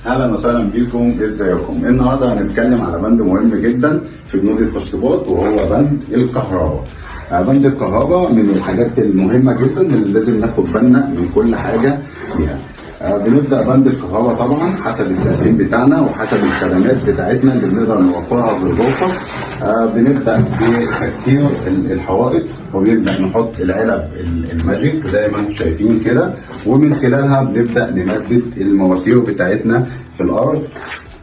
اهلا وسهلا بيكم، ازيكم؟ النهارده هنتكلم على بند مهم جدا في بنود التشطيبات وهو بند الكهرباء. بند الكهرباء من الحاجات المهمه جدا اللي لازم ناخد بالنا من كل حاجه فيها. بنبدا بند الكهرباء طبعا حسب التقسيم بتاعنا وحسب الخدمات بتاعتنا اللي بنقدر نوفرها في الغرفه. بنبدا بتكسير الحوائط وبنبدا نحط العلب الماجيك زي ما انتم شايفين كده، ومن خلالها بنبدا نمدد المواسير بتاعتنا في الارض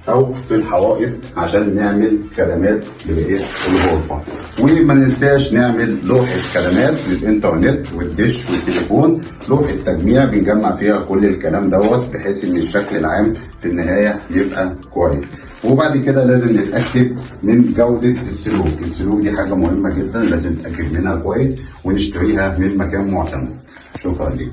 او في الحوائط عشان نعمل خدمات لبقيه الغرفه. وما ننساش نعمل لوحه خدمات للانترنت والدش والتليفون، لوحه تجميع بنجمع فيها كل الكلام دوت بحيث ان الشكل العام في النهايه يبقى كويس. وبعد كده لازم نتاكد من جوده السلوك. السلوك دي حاجه مهمه جدا لازم نتاكد منها كويس ونشتريها من مكان معتمد. شكرا لكم.